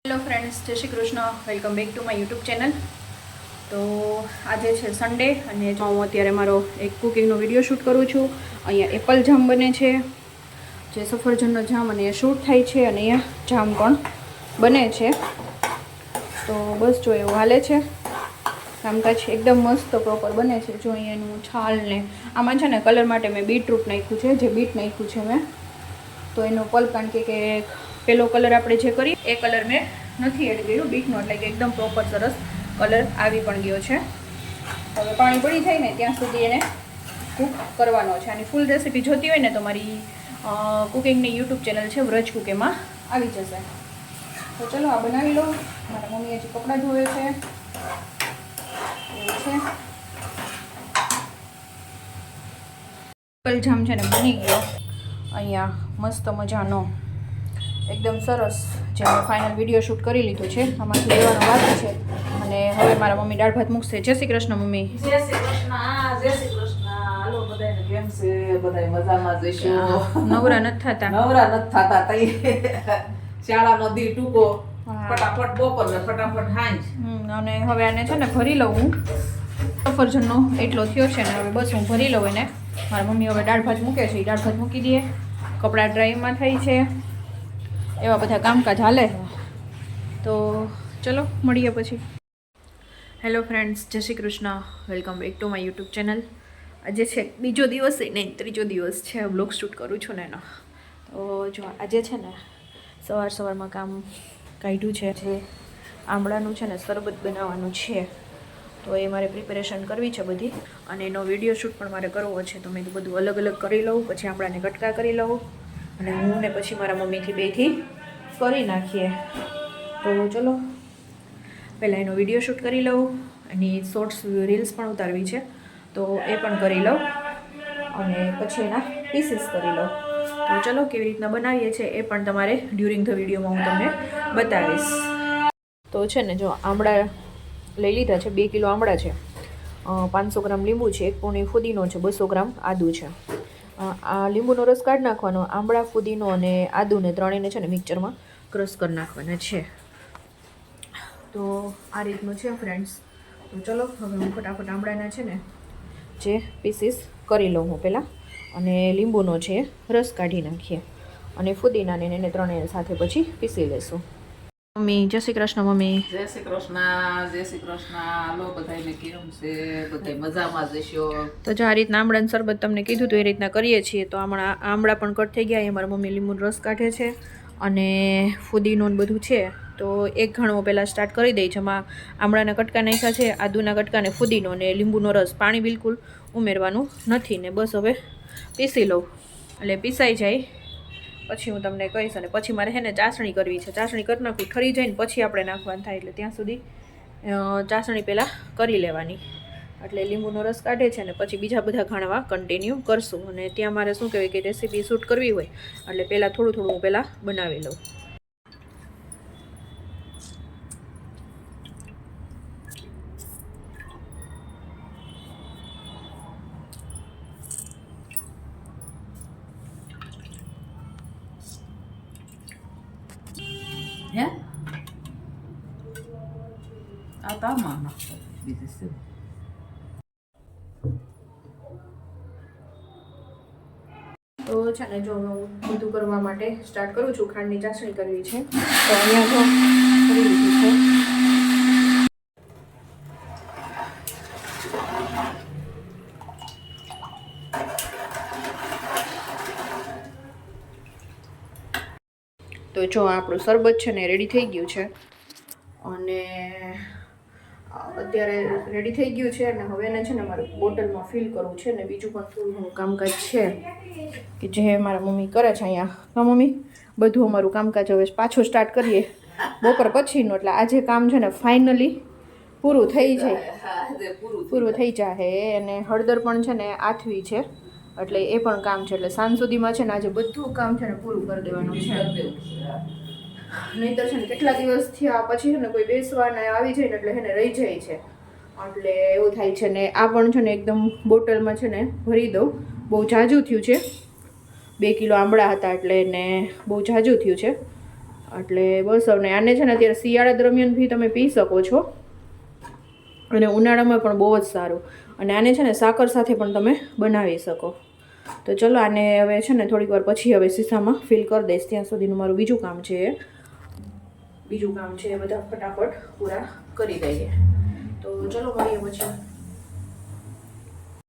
Hello friends, જય Shri Krishna. Welcome back to my YouTube channel. તો આજે છે સન્ડે અને જો હું અત્યારે મારો એક કુકિંગનો વિડીયો શૂટ કરું છું. અહીંયા એપલ જામ બને છે, જે સફરજનનો જામ, અને એ શૂટ થાય છે અને અહીંયા જામ પણ બને છે. તો બસ જો એવું હાલે છે કામકાજ, એકદમ મસ્ત પ્રોપર બને છે. જો અહીંયાનું છાલ ને આમાં છે ને કલર માટે મેં બીટરૂટ નાખ્યું છે, જે બીટ નાખ્યું છે મેં, તો એનો પલ્પ, કારણ કે પેલો કલર આપણે જે કરીએ એ કલર મેં નથી એડ કર્યું બીટનો, એટલે કે એકદમ પ્રોપર સરસ કલર આવી પણ ગયો છે. હવે પાણી પડી જાય ને ત્યાં સુધી એને કૂક કરવાનો છે. આની ફૂલ રેસીપી જોતી હોય ને તો મારી કુકિંગની યુટ્યુબ ચેનલ છે વ્રજ કુક, એમાં આવી જશે. તો ચલો આ બનાવી લો. મારા મમ્મીએ જે કપડાં ધોવે છે એવું છે. એપલ જામ છે ને બની ગયો અહીંયા મસ્ત મજાનો, એકદમ સરસ, જે મેં ફાઇનલ વિડીયો શૂટ કરી લીધું છે. આમાંથી લેવાનો બાકી છે અને હવે મારા મમ્મી દાળ ભાત મૂકશે. જય શ્રી કૃષ્ણ મમ્મી. જય શ્રી કૃષ્ણ. જય શ્રી કૃષ્ણ. હાલો બધાને કેમ છે? બધાય મજામાં જઈશું. નવરા નથી થતા. નવરા નથી થતા. તઈ શાળાનો દી ટૂંકો, ફટાફટ બપોર ને ફટાફટ સાંજ. અને હવે આને છે ને ભરી લઉં હું. સફરજનનો એટલો થયો છે ને હવે બસ હું ભરી લઉં એને. મારા મમ્મી હવે દાળ ભાત મૂકે છે, એ દાળ ભાત મૂકી દઈએ. કપડાં ડ્રાયમાં થઈ છે, એવા બધા કામકાજ હાલે છે. તો ચલો મળીએ પછી. હેલો ફ્રેન્ડ્સ, જય Shri Krishna. Welcome back to my YouTube channel. આજે છે બીજો દિવસ, નહીં ત્રીજો દિવસ છે બ્લોગ શૂટ કરું છું ને એનો. તો જો આજે છે ને સવારમાં કામ કાઢ્યું છે, જે આમળાનું છે ને શરબત બનાવવાનું છે. તો એ મારે પ્રિપેરેશન કરવી છે બધી, અને એનો વિડીયો શૂટ પણ મારે કરવો છે. તો મેં બધું અલગ અલગ કરી લઉં, પછી આમળાને કટકા કરી લઉં, અને હું ને પછી મારા મમ્મીથી બેથી કરી નાખીએ. તો ચલો પહેલાં એનો વિડીયો શૂટ કરી લઉં, એની શોર્ટ્સ રીલ્સ પણ ઉતારવી છે તો એ પણ કરી લઉં, અને પછી એના પીસીસ કરી લઉં. તો ચલો કેવી રીતના બનાવીએ છીએ એ પણ તમારે ડ્યુરિંગ ધ વિડીયોમાં હું તમને બતાવીશ. તો છે ને જો આમળા લઈ લીધા છે, 2 કિલો આમળા છે, 500 ગ્રામ લીંબુ છે, 1 પૂણી ફુદીનો છે, 200 ગ્રામ આદું છે. આ લીંબુનો રસ કાઢી નાખવાનો, આમળા, ફુદીનો અને આદુને ત્રણેયને છે ને મિક્સરમાં ક્રશ કરી નાખવાના છે. તો આ રીતનું છે ફ્રેન્ડ્સ. તો ચલો હવે હું ફટાફટ આમળાના છે ને જે પીસીસ કરી લઉં હું પહેલાં, અને લીંબુનો છે રસ કાઢી નાખીએ, અને ફુદીનાને એને ત્રણેય સાથે પછી પીસી લેશું. મમ્મી જય શ્રી કૃષ્ણ. મમ્મી જય શ્રી કૃષ્ણ. જય શ્રી કૃષ્ણ. હાલો બધાને કેમ છે? બધાય મજામાં જઈશો. તો જો આ રીતના આમળાનું શરબત તમને કીધું તો એ રીતના કરીએ છીએ. તો આમળા પણ કટ થઈ ગયા. એ મારા મમ્મી લીંબુનો રસ કાઢે છે, અને ફુદીનો બધું છે. તો એક ઘણો પહેલાં સ્ટાર્ટ કરી દઈ. જેમાં આમળાના કટકા નાખ્યા છે, આદુના કટકા ને ફુદીનો અને લીંબુનો રસ. પાણી બિલકુલ ઉમેરવાનું નથી ને બસ હવે પીસી લઉં. એટલે પીસાઈ જાય પછી હું તમને કહીશ. અને પછી મારે છે ને ચાસણી કરવી છે. ચાસણી કરી નાખું, ઠરી જાય ને પછી આપણે નાખવાનું થાય, એટલે ત્યાં સુધી ચાસણી પહેલાં કરી લેવાની. એટલે લીંબુનો રસ કાઢે છે ને પછી બીજા બધા ઘાણવા કન્ટિન્યુ કરશું. અને ત્યાં મારે શું કહેવાય કે રેસીપી શૂટ કરવી હોય એટલે પહેલાં થોડું હું પહેલાં બનાવી લઉં. હે આ તામાં નાખો બીજી છે. તો છે ને જો હું બધું કરવા માટે સ્ટાર્ટ કરું છું. ખાંડની ચાસણી કરવી છે તો અહીંયા જો કરી લીધું છે. તો જો આપણું શરબત છે ને રેડી થઈ ગયું છે, અને અત્યારે રેડી થઈ ગયું છે. અને હવે એને છે ને મારે બોટલમાં ફિલ કરવું છે, ને બીજું પણ થોડું ઘણું કામકાજ છે કે જે મારા મમ્મી કરે છે અહીંયા. હા મમ્મી, બધું અમારું કામકાજ હવે પાછું સ્ટાર્ટ કરીએ બપોર પછીનું. એટલે આજે કામ છે ને ફાઇનલી પૂરું થઈ જાય, પૂરું થઈ જાય. અને હળદર પણ છે ને આથવી છે, એટલે એ પણ કામ છે. એટલે સાંજ સુધીમાં છે ને આજે બધું કામ છે ને પૂરું કરી દેવાનું છે. નહીંતર છે ને કેટલા દિવસ થયા પછી છે ને કોઈ બેસવાના આવી જાય ને એટલે છે ને રહી જાય છે, એટલે એવું થાય છે. ને આ પણ છે ને એકદમ બોટલમાં છે ને ભરી દઉં. બહુ ઝાઝું થયું છે, 2 કિલો આંબળા હતા એટલે એને બહુ ઝાઝું થયું છે. એટલે બસ હવે આને છે ને અત્યારે શિયાળા દરમિયાન બી તમે પી શકો છો અને ઉનાળામાં પણ બહુ જ સારું. અને આને છે ને સાકર સાથે પણ તમે બનાવી શકો. તો ચલો આને હવે છે ને થોડીક વાર પછી હવે શીશામાં ફિલ કરી દઈશ. ત્યાં સુધીનું મારું બીજું કામ છે એ બધા ફટાફટ પૂરા કરી દઈએ. તો ચલો મળીએ પછી.